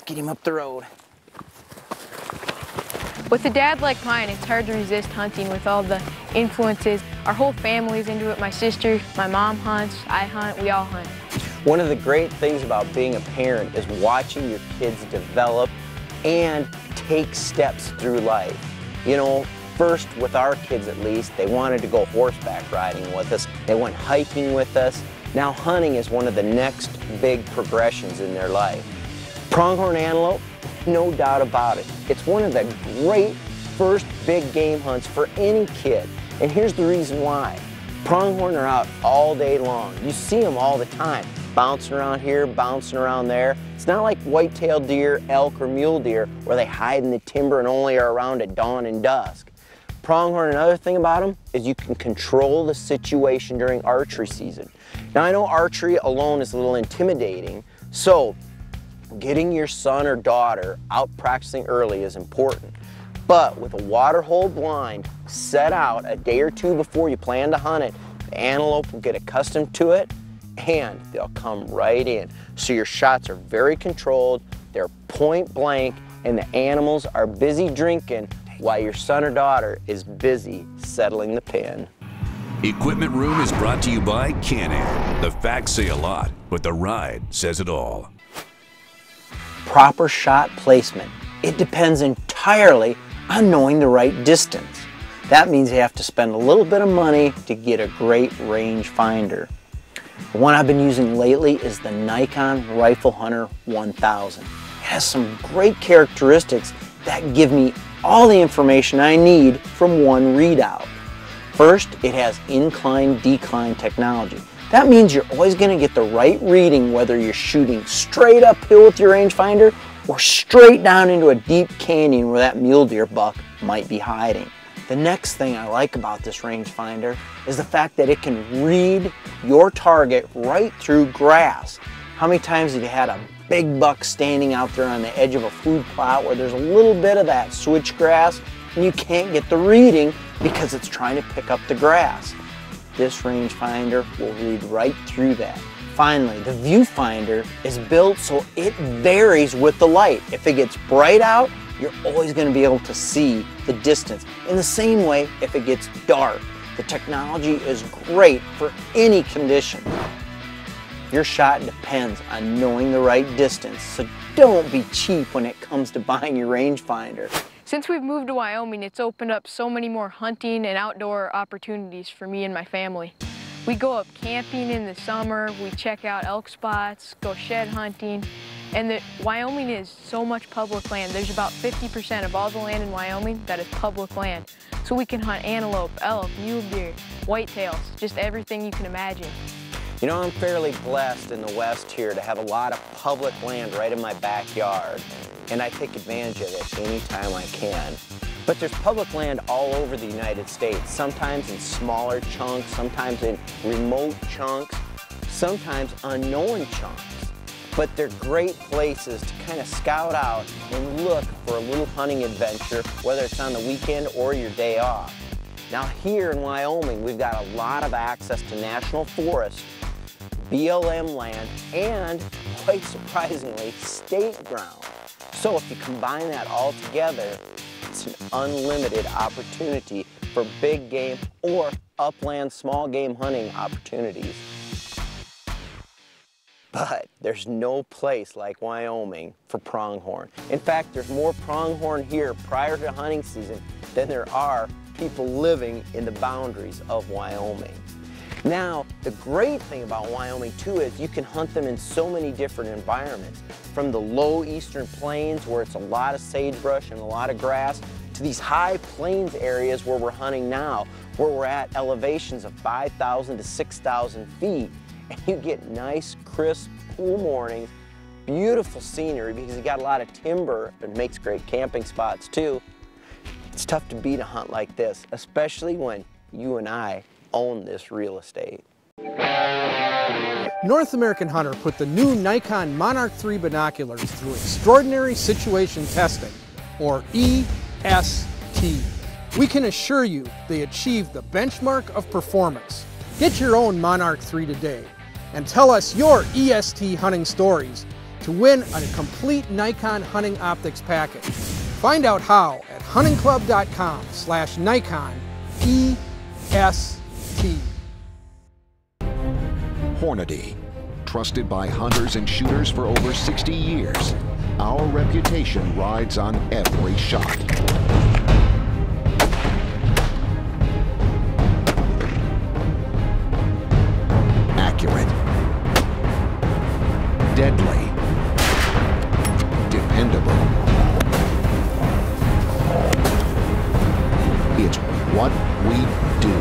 get him up the road. With a dad like mine, it's hard to resist hunting with all the influences. Our whole family's into it. My sister, my mom hunts, I hunt, we all hunt. One of the great things about being a parent is watching your kids develop and take steps through life. You know, first with our kids at least, they wanted to go horseback riding with us. They went hiking with us. Now hunting is one of the next big progressions in their life. Pronghorn antelope, no doubt about it. It's one of the great first big game hunts for any kid. And here's the reason why. Pronghorn are out all day long. You see them all the time, bouncing around here, bouncing around there. It's not like white-tailed deer, elk, or mule deer where they hide in the timber and only are around at dawn and dusk. Pronghorn, another thing about them is you can control the situation during archery season. Now I know archery alone is a little intimidating, so getting your son or daughter out practicing early is important. But with a water hole blind set out a day or two before you plan to hunt it, the antelope will get accustomed to it and they'll come right in. So your shots are very controlled, they're point blank, and the animals are busy drinking while your son or daughter is busy settling the pin. Equipment Room is brought to you by Can-Am. The facts say a lot, but the ride says it all. Proper shot placement. It depends entirely on knowing the right distance. That means you have to spend a little bit of money to get a great range finder. The one I've been using lately is the Nikon Rifle Hunter 1000. It has some great characteristics that give me all the information I need from one readout. First, it has incline-decline technology. That means you're always going to get the right reading whether you're shooting straight uphill with your rangefinder or straight down into a deep canyon where that mule deer buck might be hiding. The next thing I like about this rangefinder is the fact that it can read your target right through grass. How many times have you had a big buck standing out there on the edge of a food plot where there's a little bit of that switchgrass and you can't get the reading because it's trying to pick up the grass? This rangefinder will read right through that. Finally, the viewfinder is built so it varies with the light. If it gets bright out, you're always going to be able to see the distance. In the same way, if it gets dark, the technology is great for any condition. Your shot depends on knowing the right distance, so don't be cheap when it comes to buying your rangefinder. Since we've moved to Wyoming, it's opened up so many more hunting and outdoor opportunities for me and my family. We go up camping in the summer, we check out elk spots, go shed hunting, and Wyoming is so much public land. There's about 50% of all the land in Wyoming that is public land. So we can hunt antelope, elk, mule deer, whitetails, just everything you can imagine. You know, I'm fairly blessed in the West here to have a lot of public land right in my backyard, and I take advantage of it anytime I can. But there's public land all over the United States, sometimes in smaller chunks, sometimes in remote chunks, sometimes unknown chunks. But they're great places to kind of scout out and look for a little hunting adventure, whether it's on the weekend or your day off. Now here in Wyoming, we've got a lot of access to national forests, BLM land, and quite surprisingly, state ground. So if you combine that all together, it's an unlimited opportunity for big game or upland small game hunting opportunities. But there's no place like Wyoming for pronghorn. In fact, there's more pronghorn here prior to hunting season than there are people living in the boundaries of Wyoming. Now, the great thing about Wyoming too is you can hunt them in so many different environments. From the low eastern plains where it's a lot of sagebrush and a lot of grass, to these high plains areas where we're hunting now, where we're at elevations of 5,000 to 6,000 feet. And you get nice, crisp, cool mornings, beautiful scenery because you got a lot of timber and makes great camping spots too. It's tough to beat a hunt like this, especially when you and I own this real estate. North American Hunter put the new Nikon Monarch 3 binoculars through extraordinary situation testing, or EST. We can assure you they achieve the benchmark of performance. Get your own Monarch 3 today and tell us your EST hunting stories to win a complete Nikon hunting optics package. Find out how at huntingclub.com/Nikon EST. Hornady, trusted by hunters and shooters for over 60 years. Our reputation rides on every shot. Accurate, deadly, dependable. It's what we do.